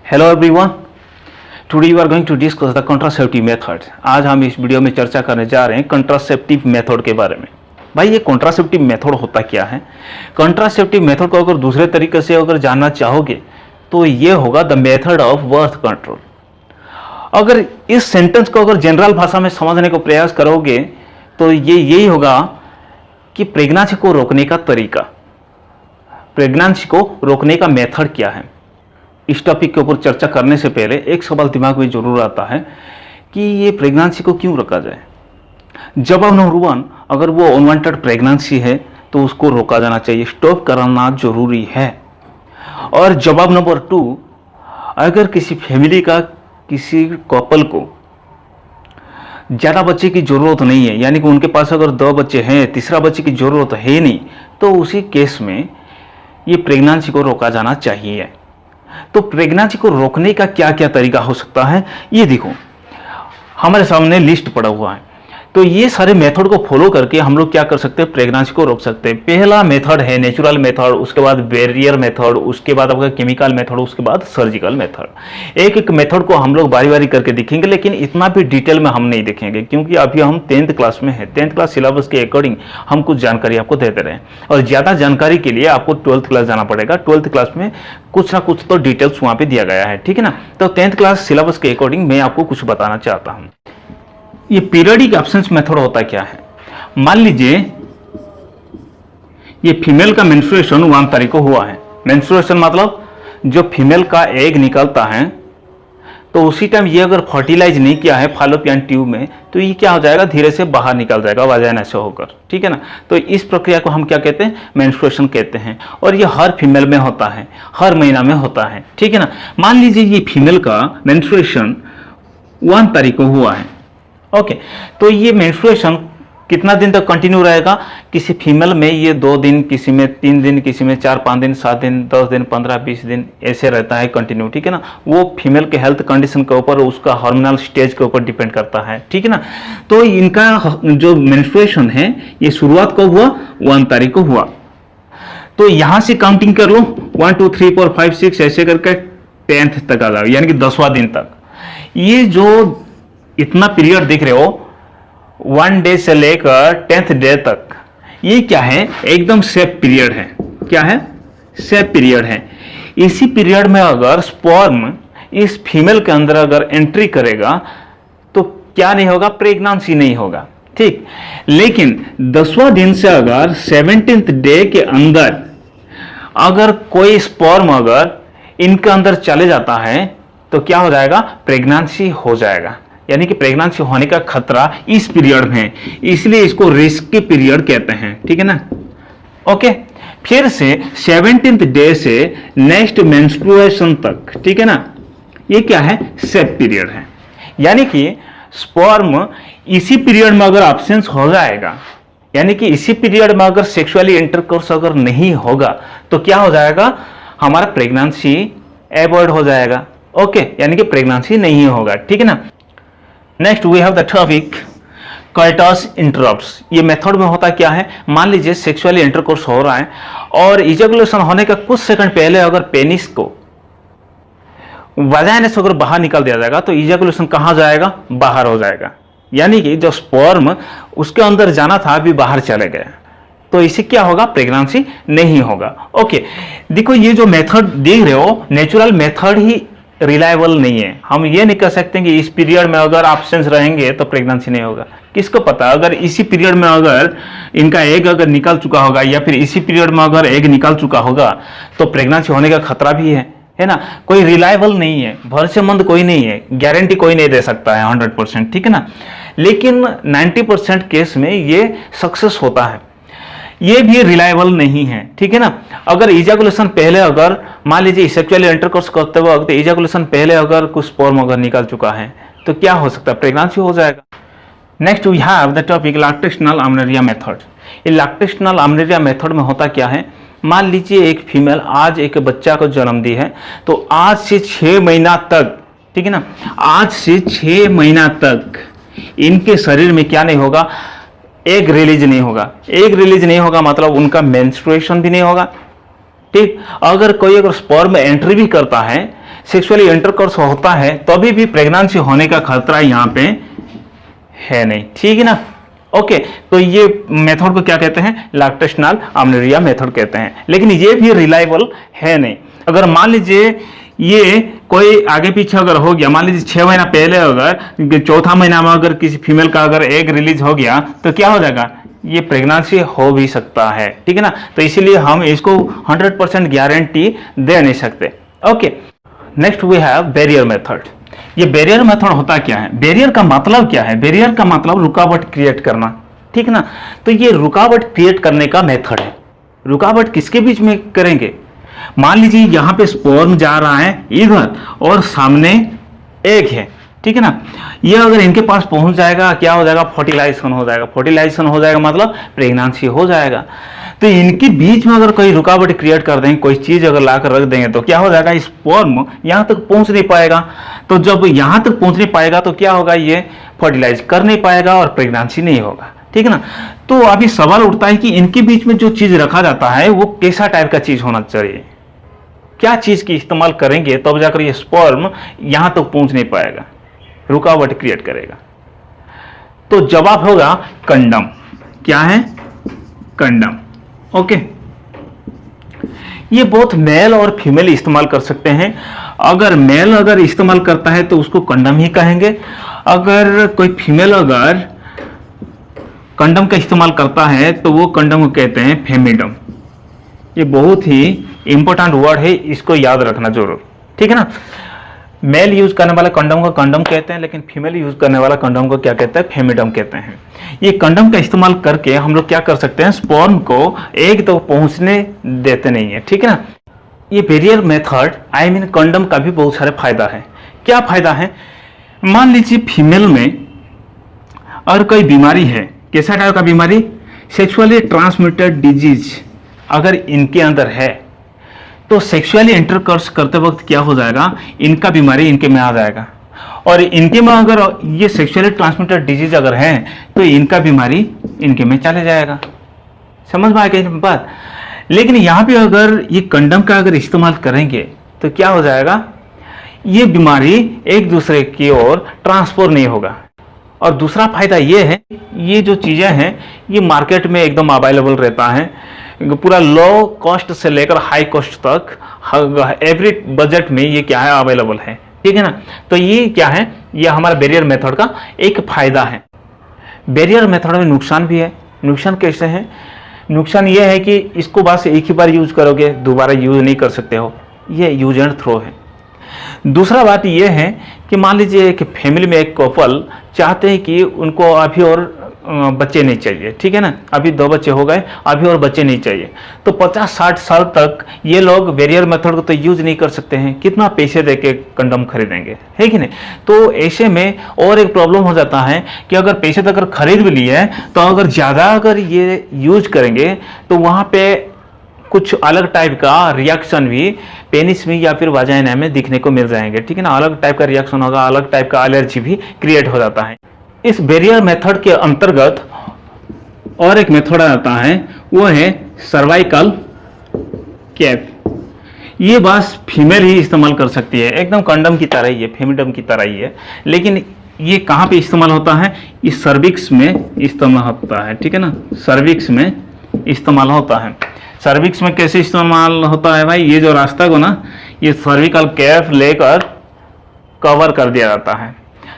Hello everyone, today we are going to discuss the contraceptive method. आज हम इस video में चर्चा करने जा रहे हैं कॉन्ट्रासेप्टिव मेथड के बारे में। भाई ये कॉन्ट्रासेप्टिव मेथड होता क्या है? कॉन्ट्रासेप्टिव मेथड को अगर दूसरे तरीके से अगर जानना चाहोगे तो ये होगा the method of birth control. अगर इस सेंटेंस को अगर जनरल भाषा में समझने को प्रयास करोगे तो ये यही होगा कि प्रेगनेंसी को रोकने का तरीका, प्रेगनेंसी को रोकने का मेथड क्या है। इस टॉपिक के ऊपर चर्चा करने से पहले एक सवाल दिमाग में जरूर आता है कि ये प्रेगनेंसी को क्यों रोका जाए। जवाब नंबर 1, अगर वो अनवांटेड प्रेगनेंसी है तो उसको रोका जाना चाहिए, स्टॉप कराना जरूरी है। और जवाब नंबर 2, अगर किसी फैमिली का किसी कपल को ज़्यादा बच्चे की ज़रूरत नहीं है, यानी कि उनके पास अगर 2 बच्चे हैं, तीसरा बच्चे की ज़रूरत है नहीं, तो उसी केस में ये प्रेगनेंसी को रोका जाना चाहिए। तो प्रेगनेंसी को रोकने का क्या क्या तरीका हो सकता है, ये देखो हमारे सामने लिस्ट पड़ा हुआ है। तो ये सारे मेथड को फॉलो करके हम लोग क्या कर सकते हैं, प्रेगनेंसी को रोक सकते हैं। पहला मेथड है नेचुरल मेथड, उसके बाद बैरियर मेथड, उसके बाद आपका केमिकल मेथड, उसके बाद सर्जिकल मेथड। एक एक मेथड को हम लोग बारी बारी करके देखेंगे, लेकिन इतना भी डिटेल में हम नहीं देखेंगे क्योंकि अभी हम 10th क्लास में है। 10th क्लास सिलेबस के अकॉर्डिंग हम कुछ जानकारी आपको देते रहे हैं, और ज़्यादा जानकारी के लिए आपको 12th क्लास जाना पड़ेगा। 12th क्लास में कुछ ना कुछ तो डिटेल्स वहाँ पे दिया गया है, ठीक है ना। तो 10th क्लास सिलेबस के अकॉर्डिंग मैं आपको कुछ बताना चाहता हूँ। ये पीरियडिक एब्सेंस मेथड होता क्या है? मान लीजिए ये फीमेल का मेंस्ट्रुएशन 1 तारीख को हुआ है। मेंस्ट्रुएशन मतलब जो फीमेल का एग निकलता है, तो उसी टाइम ये अगर फर्टिलाइज नहीं किया है फॉलोपियन ट्यूब में, तो ये क्या हो जाएगा, धीरे से बाहर निकल जाएगा वाजाइना से होकर, ठीक है ना। तो इस प्रक्रिया को हम क्या कहते हैं, मेंस्ट्रुएशन कहते हैं। और ये हर फीमेल में होता है, हर महीना में होता है, ठीक है ना। मान लीजिए ये फीमेल का मेंस्ट्रुएशन 1 तारीख को हुआ है, ओके। तो ये मेंस्ट्रुएशन कितना दिन तक कंटिन्यू रहेगा? किसी फीमेल में ये 2 दिन, किसी में 3 दिन, किसी में 4-5 दिन, 7 दिन, 10 दिन, 15-20 दिन ऐसे रहता है कंटिन्यू, ठीक है ना। वो फीमेल के हेल्थ कंडीशन के ऊपर, उसका हार्मोनल स्टेज के ऊपर डिपेंड करता है, ठीक है ना। तो इनका जो मेंस्ट्रुएशन है ये शुरुआत कब हुआ? 1 तारीख को हुआ। तो यहां से काउंटिंग कर लो, 1 2 3 4 5 6 ऐसे करके 10th तक आ जाओ, यानी कि 10वां दिन तक। ये जो इतना पीरियड देख रहे हो 1 डे से लेकर 10th डे तक, ये क्या है, एकदम सेफ पीरियड है। क्या है? सेफ पीरियड है। इसी पीरियड में अगर स्पर्म इस फीमेल के अंदर अगर एंट्री करेगा तो क्या नहीं होगा, प्रेगनेंसी नहीं होगा, ठीक। लेकिन 10वां दिन से अगर 17th डे के अंदर अगर कोई स्पर्म अगर इनके अंदर चले जाता है तो क्या हो जाएगा, प्रेगनेंसी हो जाएगा। यानी कि प्रेगनेंसी होने का खतरा इस पीरियड में है, इसलिए इसको रिस्की पीरियड कहते हैं, ठीक है ना। ओके, फिर से 17th डे से नेक्स्ट मेंस्ट्रुएशन तक, ठीक है ना, ये क्या है, सेफ पीरियड है। यानी कि स्पर्म इसी पीरियड में अगर एब्सेंस हो जाएगा, यानी कि इसी पीरियड में अगर सेक्सुअली इंटरकोर्स अगर नहीं होगा तो क्या हो जाएगा, हमारा प्रेगनेंसी अवॉइड हो जाएगा, ओके, यानी कि प्रेगनेंसी नहीं होगा, ठीक है ना। Next we have the topic coitus interrupts. ये मेथड में होता क्या है, मान लीजिए सेक्सुअली इंटरकोर्स हो रहा है और इजैकुलेशन होने का कुछ सेकंड पहले अगर पेनिस को वाजाइना से अगर बाहर निकाल दिया जाएगा तो इजैकुलेशन कहाँ जाएगा, बाहर हो जाएगा। यानी कि जो स्पर्म उसके अंदर जाना था अभी बाहर चले गए, तो इससे क्या होगा, प्रेगनेंसी नहीं होगा। ओके, देखो ये जो मेथड देख रहे हो, नेचुरल मेथड ही रिलायबल नहीं है। हम ये नहीं कह सकते कि इस पीरियड में अगर एब्सेंस रहेंगे तो प्रेगनेंसी नहीं होगा। किसको पता, अगर इसी पीरियड में अगर इनका एग अगर निकल चुका होगा या फिर इसी पीरियड में अगर एग निकल चुका होगा तो प्रेगनेंसी होने का खतरा भी है ना। कोई रिलायबल नहीं है, भरोसेमंद कोई नहीं है, गारंटी कोई नहीं दे सकता है 100%, ठीक है ना। लेकिन 90% केस में ये सक्सेस होता है, ये भी रिलायबल नहीं है, ठीक है ना। अगर इजैकुलेशन पहले अगर मान लीजिए सेक्सुअली इंटरकोर्स करते वक्त इजैकुलेशन पहले अगर कुछ स्पर्म अगर निकल चुका है तो क्या हो सकता है, प्रेगनेंसी हो जाएगा। Next we have the topic lactational amenorrhoea method. ये लैक्टेशनल अमेनिया मेथड में होता क्या है, मान लीजिए एक फीमेल आज एक बच्चा को जन्म दी है, तो आज से 6 महीना तक, ठीक है ना, आज से 6 महीना तक इनके शरीर में क्या नहीं होगा, एग रिलीज नहीं होगा। एग रिलीज नहीं होगा मतलब उनका मेंस्ट्रुएशन भी नहीं होगा, ठीक। अगर कोई अगर स्पर्म एंट्री भी करता है सेक्सुअली इंटरकोर्स होता है तो अभी भी प्रेगनेंसी होने का खतरा यहाँ पे है नहीं, ठीक है ना। ओके, तो ये मेथड को क्या कहते हैं, लैक्टेशनल अमेनिरिया मेथड कहते हैं, लेकिन ये भी रिलायबल है नहीं। अगर मान लीजिए ये कोई आगे पीछे अगर हो गया, मान लीजिए 6 महीना पहले अगर चौथा महीना में अगर किसी फीमेल का अगर एग रिलीज हो गया तो क्या हो जाएगा, ये प्रेगनेंसी हो भी सकता है, ठीक है ना। तो इसीलिए हम इसको 100% गारंटी दे नहीं सकते। Okay, next we have barrier method. ये बैरियर मेथड होता क्या है, बैरियर का मतलब क्या है, बैरियर का मतलब रुकावट क्रिएट करना, ठीक ना। तो ये रुकावट क्रिएट करने का मेथड है। रुकावट किसके बीच में करेंगे, मान लीजिए यहाँ पे स्पर्म जा रहा है इधर और सामने एग है, ठीक है ना। ये अगर इनके पास पहुंच जाएगा क्या हो जाएगा, फर्टिलाइजेशन हो जाएगा। फर्टिलाइजेशन हो जाएगा मतलब प्रेगनेंसी हो जाएगा। तो इनके बीच में अगर कोई रुकावट क्रिएट कर देंगे, कोई चीज अगर लाकर रख देंगे तो क्या हो जाएगा, स्पर्म यहाँ तक पहुंच नहीं पाएगा। तो जब यहाँ तक पहुंच नहीं पाएगा तो क्या होगा, ये फर्टिलाइज कर नहीं पाएगा और प्रेगनेंसी नहीं होगा, ठीक है ना। तो अभी सवाल उठता है कि इनके बीच में जो चीज रखा जाता है वो कैसा टाइप का चीज होना चाहिए, क्या चीज की इस्तेमाल करेंगे तब जाकर ये स्पर्म यहां तक पहुंच नहीं पाएगा, रुकावट क्रिएट करेगा। तो जवाब होगा कंडम। क्या है, कंडम। ओके, ये बोथ मेल और फीमेल इस्तेमाल कर सकते हैं। अगर मेल अगर इस्तेमाल करता है तो उसको कंडम ही कहेंगे। अगर कोई फीमेल अगर कंडम का इस्तेमाल करता है तो वो कंडम को कहते हैं फेमिडम। ये बहुत ही इंपॉर्टेंट वर्ड है, इसको याद रखना जरूर, ठीक है ना। मेल यूज करने वाले कंडम को कंडम कहते हैं, लेकिन फीमेल यूज करने वाला कंडम को क्या कहते हैं, फेमिडम कहते हैं। ये कंडम का इस्तेमाल करके हम लोग क्या कर सकते हैं, स्पर्म को एग तक पहुंचने देते नहीं है, ठीक है ना। ये barrier method I mean condom का भी बहुत सारे फायदा है। क्या फायदा है, मान लीजिए फीमेल में और कोई बीमारी है, कैसा टाइप का बीमारी, सेक्सुअली ट्रांसमिटेड डिजीज अगर इनके अंदर है तो सेक्सुअली इंटरकोर्स करते वक्त क्या हो जाएगा, इनका बीमारी इनके में आ जाएगा। और इनके में अगर ये सेक्सुअली ट्रांसमिटेड डिजीज अगर है तो इनका बीमारी इनके में चले जाएगा। समझ में आ गई बात। लेकिन यहाँ पे अगर ये कंडम का अगर इस्तेमाल करेंगे तो क्या हो जाएगा, ये बीमारी एक दूसरे की ओर ट्रांसफर नहीं होगा। और दूसरा फायदा ये है, ये जो चीज़ें हैं ये मार्केट में एकदम अवेलेबल रहता है, पूरा लो कॉस्ट से लेकर हाई कॉस्ट तक एवरी बजट में ये क्या है, अवेलेबल है, ठीक है ना। तो ये क्या है, ये हमारा बैरियर मेथड का एक फायदा है। बैरियर मेथड में नुकसान भी है। नुकसान कैसे है, नुकसान ये है कि इसको बस एक ही बार यूज करोगे, दोबारा यूज नहीं कर सकते हो, ये यूज एंड थ्रो है। दूसरा बात यह है कि मान लीजिए कि फैमिली में एक कपल चाहते हैं कि उनको अभी और बच्चे नहीं चाहिए, ठीक है ना, अभी 2 बच्चे हो गए, अभी और बच्चे नहीं चाहिए, तो 50-60 साल तक ये लोग बैरियर मेथड को तो यूज नहीं कर सकते हैं, कितना पैसे देके कंडम खरीदेंगे, है कि नहीं। तो ऐसे में और एक प्रॉब्लम हो जाता है कि अगर पैसे देकर खरीद भी लिए तो अगर ज़्यादा अगर ये यूज करेंगे तो वहाँ पे कुछ अलग टाइप का रिएक्शन भी पेनिस में या फिर वाजाइना में दिखने को मिल जाएंगे, ठीक है ना। अलग टाइप का रिएक्शन होगा, अलग टाइप का एलर्जी भी क्रिएट हो जाता है। इस बैरियर मेथड के अंतर्गत और एक मेथड आता है, वो है सर्वाइकल कैप। ये बस फीमेल ही इस्तेमाल कर सकती है, एकदम कंडम की तरह ही है, फेमिडम की तरह ही है। लेकिन ये कहाँ पे इस्तेमाल होता है, इस सर्विक्स में इस्तेमाल होता है, ठीक है ना, सर्विक्स में इस्तेमाल होता है। सर्विक्स में कैसे इस्तेमाल होता है भाई, ये जो रास्ता को ना, ये सर्विकल कैप लेकर कवर कर दिया जाता है।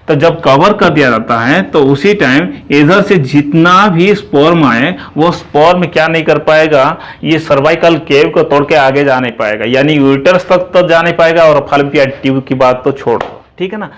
तो जब कवर कर दिया जाता है तो उसी टाइम इधर से जितना भी स्पर्म आए वो स्पर्म क्या नहीं कर पाएगा, ये सर्वाइकल केव को तोड़ के आगे जा नहीं पाएगा, यानी यूटरस तक तो जा नहीं पाएगा, और फॉलोपियन ट्यूब की बात तो छोड़ दो, ठीक है ना।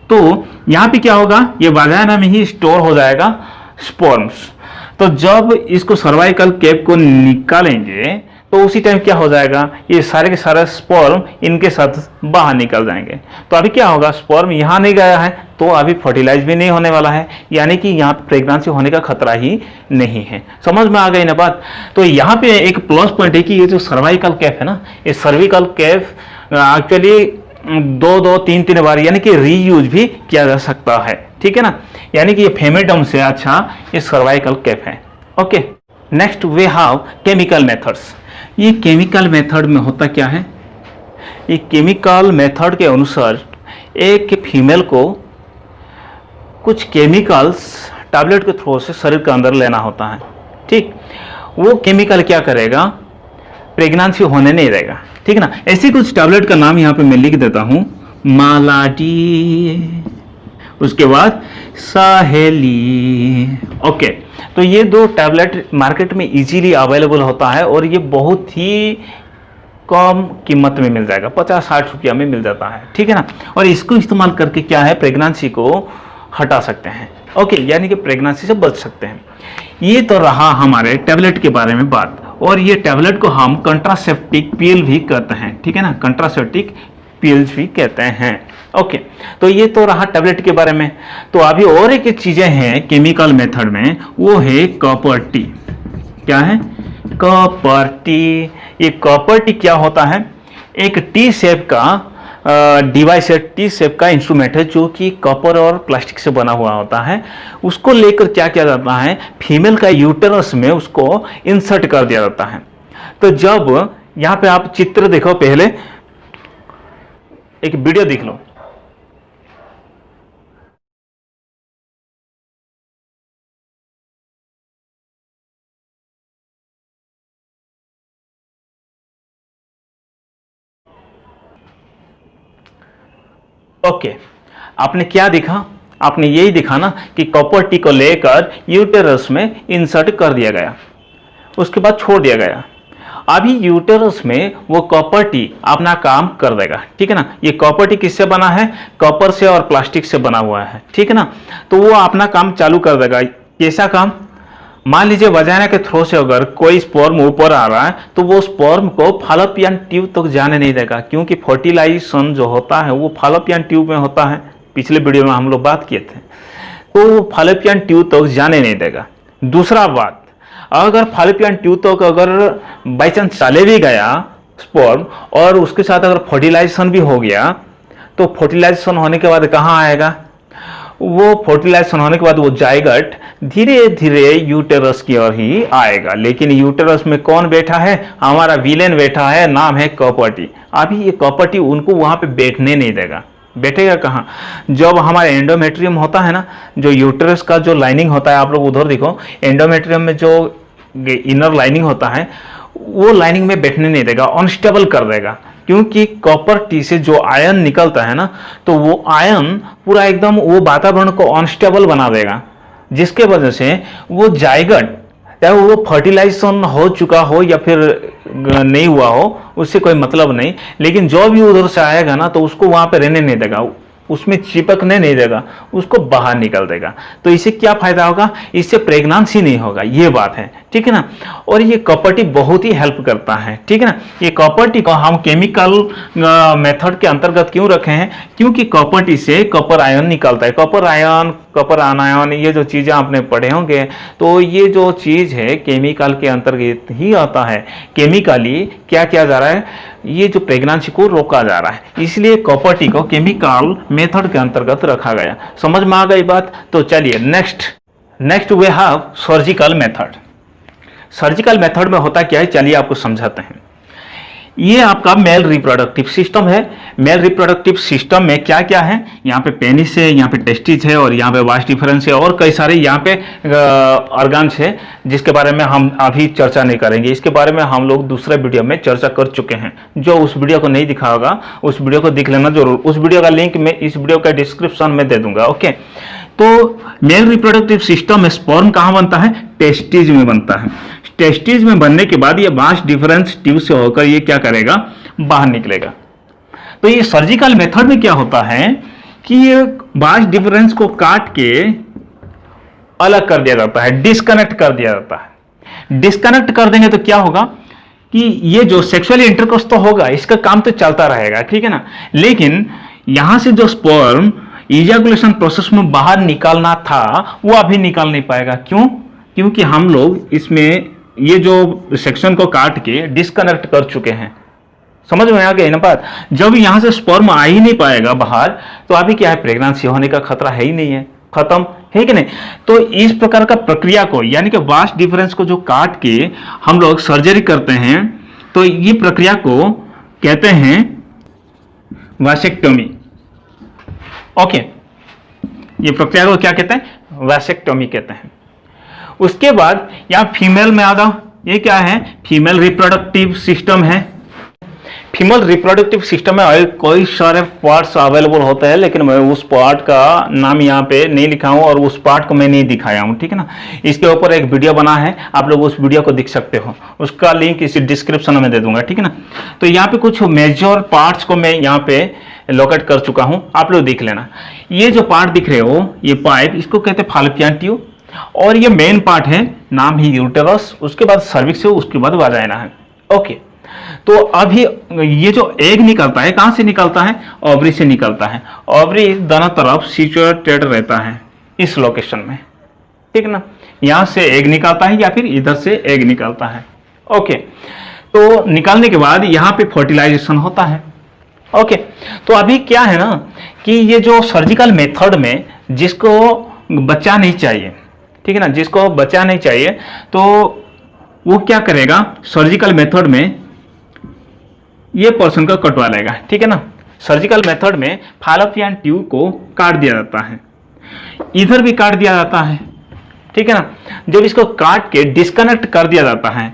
तो यहाँ पे क्या होगा, ये वाजाइना में ही स्टोर हो जाएगा स्पर्म्स। तो जब इसको सर्वाइकल केप को निकालेंगे तो उसी टाइम क्या हो जाएगा, ये सारे के सारे स्पर्म इनके साथ बाहर निकल जाएंगे। तो अभी क्या होगा, स्पर्म यहाँ नहीं गया है तो अभी फर्टिलाइज भी नहीं होने वाला है, यानी कि यहाँ पे प्रेगनेंसी होने का खतरा ही नहीं है। समझ में आ गई ना बात। तो यहाँ पे एक प्लस पॉइंट है कि ये जो सर्वाइकल कैप है ना, ये सर्विकल कैप एक्चुअली 2-3 बार यानी कि रीयूज भी किया जा सकता है, ठीक है ना। यानी कि ये फेमिडम से अच्छा ये सर्वाइकल कैप है। Okay, next we have chemical methods. ये केमिकल मेथड में होता क्या है, ये केमिकल मेथड के अनुसार एक फीमेल को कुछ केमिकल्स टैबलेट के थ्रू से शरीर के अंदर लेना होता है, ठीक। वो केमिकल क्या करेगा, प्रेगनेंसी होने नहीं देगा, ठीक ना। ऐसी कुछ टैबलेट का नाम यहाँ पे मैं लिख देता हूँ, मालाडी, उसके बाद साहेली। ओके, तो ये दो टैबलेट मार्केट में इजीली अवेलेबल होता है और ये बहुत ही कम कीमत में मिल जाएगा, 50-60 रुपया में मिल जाता है, ठीक है ना। और इसको इस्तेमाल करके क्या है, प्रेगनेंसी को हटा सकते हैं, ओके, यानी कि प्रेगनेंसी से बच सकते हैं। ये तो रहा हमारे टैबलेट के बारे में बात। और ये टैबलेट को हम कंट्रासेप्टिक पिल भी कहते हैं, ठीक है ना, कंट्रासेप्टिक पिल्स भी कहते हैं, ओके। तो ये तो रहा टैबलेट के बारे में। तो अभी और एक चीजें हैं केमिकल मेथड में, वो है कॉपर टी। क्या है, कॉपर टी। ये कॉपर टी क्या होता है, एक टी शेप का डिवाइस है, टी शेप का इंस्ट्रूमेंट है जो कि कॉपर और प्लास्टिक से बना हुआ होता है। उसको लेकर क्या किया जाता है, फीमेल का यूटेरस में उसको इंसर्ट कर दिया जाता है। तो जब यहाँ पे आप चित्र देखो, पहले एक वीडियो देख लो। ओके, आपने क्या देखा, आपने यही देखा ना कि कॉपर टी को लेकर यूटेरस में इंसर्ट कर दिया गया, उसके बाद छोड़ दिया गया। अभी यूटेरस में वो कॉपर टी अपना काम कर देगा, ठीक है ना। ये कॉपर टी किससे बना है, कॉपर से और प्लास्टिक से बना हुआ है, ठीक है ना। तो वो अपना काम चालू कर देगा। कैसा काम, मान लीजिए वजाइना के थ्रू से अगर कोई स्पर्म ऊपर आ रहा है तो वो स्पर्म को फॉलोपियन ट्यूब तक जाने नहीं देगा, क्योंकि फर्टिलाइजेशन जो होता है वो फॉलोपियन ट्यूब में होता है। पिछले वीडियो में हम लोग बात किए थे, तो वो फॉलोपियन ट्यूब तक जाने नहीं देगा। दूसरा बात, अगर फॉलोपियन ट्यूब तक अगर बाई चांस चले भी गया स्पर्म और उसके साथ अगर फर्टिलाइजेशन भी हो गया, तो फर्टिलाइजेशन होने के बाद कहाँ आएगा, वो फर्टिलाइजेशन होने के बाद वो जाइगट धीरे धीरे यूटेरस की ओर ही आएगा। लेकिन यूटेरस में कौन बैठा है, हमारा विलेन बैठा है, नाम है कॉपर टी। अभी ये कॉपर टी उनको वहां पे बैठने नहीं देगा। बैठेगा कहाँ, जब हमारा एंडोमेट्रियम होता है ना, जो यूटेरस का जो लाइनिंग होता है, आप लोग उधर देखो, एंडोमेट्रियम में जो इनर लाइनिंग होता है वो लाइनिंग में बैठने नहीं देगा, अनस्टेबल कर देगा। क्योंकि कॉपर टी से जो आयन निकलता है ना, तो वो आयन पूरा एकदम वो वातावरण को अनस्टेबल बना देगा, जिसके वजह से वो जाइगट, चाहे वो फर्टिलाइजेशन हो चुका हो या फिर नहीं हुआ हो, उससे कोई मतलब नहीं, लेकिन जो भी उधर से आएगा ना, तो उसको वहां पे रहने नहीं देगा, उसमें चिपकने नहीं देगा, उसको बाहर निकल देगा। तो इससे क्या फायदा होगा, इससे प्रेगनेंसी नहीं होगा, ये बात है, ठीक है ना। और ये कॉपर टी बहुत ही हेल्प करता है, ठीक है ना। ये कॉपर टी को हम केमिकल मेथड के अंतर्गत क्यों रखे हैं, क्योंकि कॉपर टी से कॉपर आयन निकलता है। कॉपर आयन, कॉपर आनायन, ये जो चीजें आपने पढ़े होंगे, तो ये जो चीज है केमिकल के अंतर्गत ही आता है। केमिकली क्या किया जा रहा है, ये जो प्रेगनेंसी को रोका जा रहा है, इसलिए कॉपर टी को केमिकल मेथड के अंतर्गत रखा गया। समझ में आ गई बात। तो चलिए next we have surgical method. Surgical method में होता क्या है, चलिए आपको समझाते हैं। ये आपका मेल रिप्रोडक्टिव सिस्टम है। मेल रिप्रोडक्टिव सिस्टम में क्या क्या है, यहाँ पे पेनिस है, यहाँ पे टेस्टिस है, और यहाँ पे वास डिफरेंस है, और कई सारे यहाँ पे ऑर्गन्स है, जिसके बारे में हम अभी चर्चा नहीं करेंगे। इसके बारे में हम लोग दूसरे वीडियो में चर्चा कर चुके हैं। जो उस वीडियो को नहीं दिखा होगा, उस वीडियो को देख लेना जरूर। उस वीडियो का लिंक मैं इस वीडियो का डिस्क्रिप्शन में दे दूंगा, ओके। तो मेल रिप्रोडक्टिव सिस्टम में स्पर्म कहाँ बनता है, टेस्टिस में बनता है। टेस्टिस में बनने के बाद ये वास डिफरेंस ट्यूब से होकर ये क्या करेगा, बाहर निकलेगा। तो ये सर्जिकल मेथड में क्या होता है कि ये वास डिफरेंस को काट के अलग कर दिया जाता है, डिस्कनेक्ट कर दिया जाता है। डिस्कनेक्ट कर देंगे तो क्या होगा कि ये जो सेक्सुअली इंटरकोर्स तो होगा, इसका काम तो चलता रहेगा, ठीक है ना। लेकिन यहां से जो स्पर्म इजैकुलेशन प्रोसेस में बाहर निकालना था, वो अभी निकाल नहीं पाएगा। क्यों, क्योंकि हम लोग इसमें ये जो सेक्शन को काट के डिस्कनेक्ट कर चुके हैं। समझ में आ गई ना बात। जब यहां से स्पर्म आ ही नहीं पाएगा बाहर, तो अभी क्या है, प्रेगनेंसी होने का खतरा है ही नहीं है, खत्म है कि नहीं। तो इस प्रकार का प्रक्रिया को, यानी कि वास डिफरेंस को जो काट के हम लोग सर्जरी करते हैं, तो ये प्रक्रिया को कहते हैं वैसेक्टोमी। ओके, ये प्रक्रिया को क्या कहते हैं? वैसेक्टोमी कहते हैं। उसके बाद यहाँ फीमेल में आ जाओ, ये क्या है? फीमेल रिप्रोडक्टिव सिस्टम है। फीमेल रिप्रोडक्टिव सिस्टम में कई सारे पार्ट्स अवेलेबल होते हैं, लेकिन मैं उस पार्ट का नाम यहाँ पे नहीं लिखा हूँ और उस पार्ट को मैं नहीं दिखाया हूँ, ठीक है ना। इसके ऊपर एक वीडियो बना है, आप लोग उस वीडियो को देख सकते हो, उसका लिंक इसी डिस्क्रिप्शन में दे दूंगा, ठीक है ना। तो यहाँ पे कुछ मेजर पार्ट्स को मैं यहाँ पे लोकेट कर चुका हूँ, आप लोग देख लेना। ये जो पार्ट दिख रहे हो, ये पाइप, इसको कहते हैं फॉलोपियन ट्यूब, और ये मेन पार्ट है, नाम ही यूटेरस, उसके बाद सर्विक्स है, उसके बाद वाजाइना है। ओके, तो अभी ये जो एग निकलता है, कहां से निकलता है? ओवरी से निकलता है। ओवरी दोनों तरफ सिचुएटेड रहता है इस लोकेशन में, ठीक ना। यहां से एग निकलता है या फिर इधर से एग निकलता है। ओके, तो निकालने के बाद यहां पे फर्टिलाइजेशन होता है। ओके, तो अभी क्या है ना कि ये जो सर्जिकल मेथड में जिसको बच्चा नहीं चाहिए, ठीक है ना, जिसको बच्चा नहीं चाहिए, तो वो क्या करेगा? सर्जिकल मेथड में ये पोर्शन को कटवा लेगा, ठीक है ना। सर्जिकल मेथड में फॉलोपियन ट्यूब को काट दिया जाता है, इधर भी काट दिया जाता है, ठीक है ना। जब इसको काट के डिस्कनेक्ट कर दिया जाता है,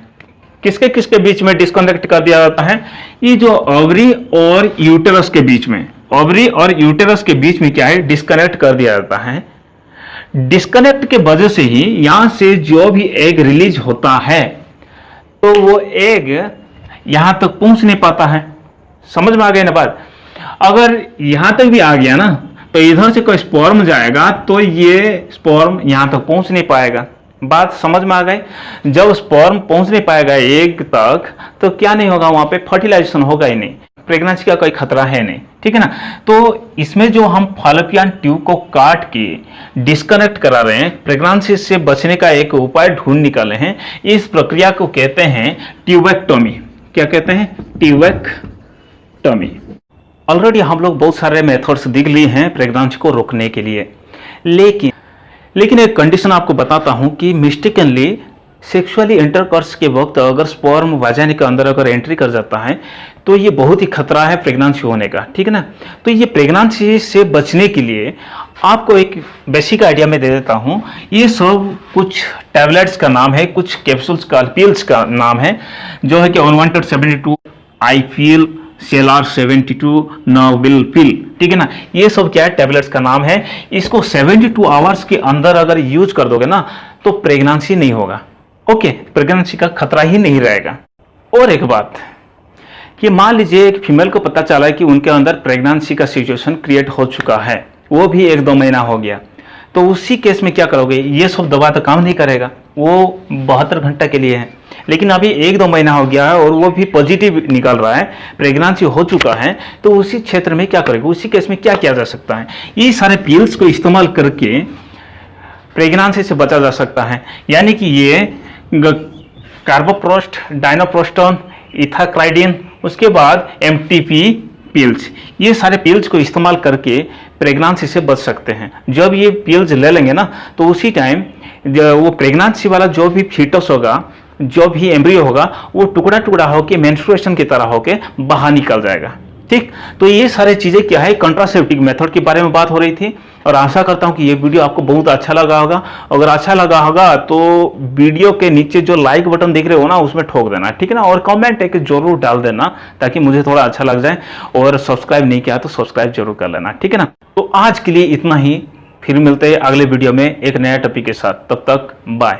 किसके किसके बीच में डिस्कनेक्ट कर दिया जाता है? ये जो ओवरी और यूटेरस के बीच में, ओवरी और यूटेरस के बीच में क्या है? डिस्कनेक्ट कर दिया जाता है। डिस्कनेक्ट के वजह से ही यहां से जो भी एग रिलीज होता है, तो वो एग यहां तक पहुंच नहीं पाता है। समझ में आ गई ना बात? अगर यहां तक भी आ गया ना, तो इधर से कोई स्पर्म जाएगा तो ये स्पर्म यहां तक पहुंच नहीं पाएगा। बात समझ में आ गई? जब स्पर्म पहुंच नहीं पाएगा एग तक, तो क्या नहीं होगा? वहां पे फर्टिलाइजेशन होगा ही नहीं, प्रेगनेंसी का कोई खतरा है नहीं, ठीक है ना। तो इसमें जो हम फॉलोपियन ट्यूब को काट के डिस्कनेक्ट करा रहे हैं, प्रेगनेंसी से बचने का एक उपाय ढूंढ निकाले हैं, इस प्रक्रिया को कहते हैं ट्यूबेक्टोमी। क्या कहते हैं? ट्यूबेक्टोमी। ऑलरेडी हम लोग बहुत सारे मेथड्स देख लिए हैं प्रेगनेंसी को रोकने के लिए, लेकिन एक कंडीशन आपको बताता हूं कि मिस्टेकनली सेक्सुअली इंटरकोर्स के वक्त अगर स्पर्म वाजाइना के अंदर अगर एंट्री कर जाता है, तो ये बहुत ही खतरा है प्रेगनेंसी होने का, ठीक है ना। तो ये प्रेगनेंसी से बचने के लिए आपको एक बेसिक आइडिया में दे देता हूं। ये सब कुछ टैबलेट्स का नाम है, कुछ कैप्सूल्स का, पिल्स का नाम है, जो है कि अनवांटेड 72, आई फील, सेलार 72, नोविल पिल, ठीक है ना। ये सब क्या है? टैबलेट्स का नाम है। इसको 72 आवर्स के अंदर अगर यूज कर दोगे ना, तो प्रेगनेंसी नहीं होगा। ओके, प्रेगनेंसी का खतरा ही नहीं रहेगा। और एक बात कि मान लीजिए एक फीमेल को पता चला है कि उनके अंदर प्रेगनेंसी का सिचुएशन क्रिएट हो चुका है, वो भी 1-2 महीना हो गया, तो उसी केस में क्या करोगे? ये सब दवा तो काम नहीं करेगा, वो 72 घंटे के लिए है। लेकिन अभी 1-2 महीना हो गया है और वो भी पॉजिटिव निकल रहा है, प्रेगनेंसी हो चुका है, तो उसी क्षेत्र में क्या करेगा? उसी केस में क्या किया जा सकता है? ये सारे पिल्स को इस्तेमाल करके प्रेगनेंसी से बचा जा सकता है। यानी कि ये कार्बोप्रोस्ट, डाइनोप्रोस्टोन, इथाक्राइडिन, उसके बाद MTP पिल्स, ये सारे पिल्स को इस्तेमाल करके प्रेगनेंसी से बच सकते हैं। जब ये पिल्स ले लेंगे ना, तो उसी टाइम वो प्रेगनेंसी वाला जो भी फीटस होगा, जो भी एम्ब्रियो होगा, वो टुकड़ा टुकड़ा होकर मेंस्ट्रुएशन की तरह होके बाहर निकल जाएगा, ठीक। तो ये सारी चीजें क्या है? कंट्रासेप्टिव मेथड के बारे में बात हो रही थी, और आशा करता हूं कि ये वीडियो आपको बहुत अच्छा लगा होगा। अगर अच्छा लगा होगा तो वीडियो के नीचे जो लाइक बटन देख रहे हो ना, उसमें ठोक देना, ठीक है ना। और कमेंट एक जरूर डाल देना, ताकि मुझे थोड़ा अच्छा लग जाए। और सब्सक्राइब नहीं किया तो सब्सक्राइब जरूर कर लेना, ठीक है ना। तो आज के लिए इतना ही, फिर मिलते हैं अगले वीडियो में एक नया टॉपिक के साथ। तब तक बाय।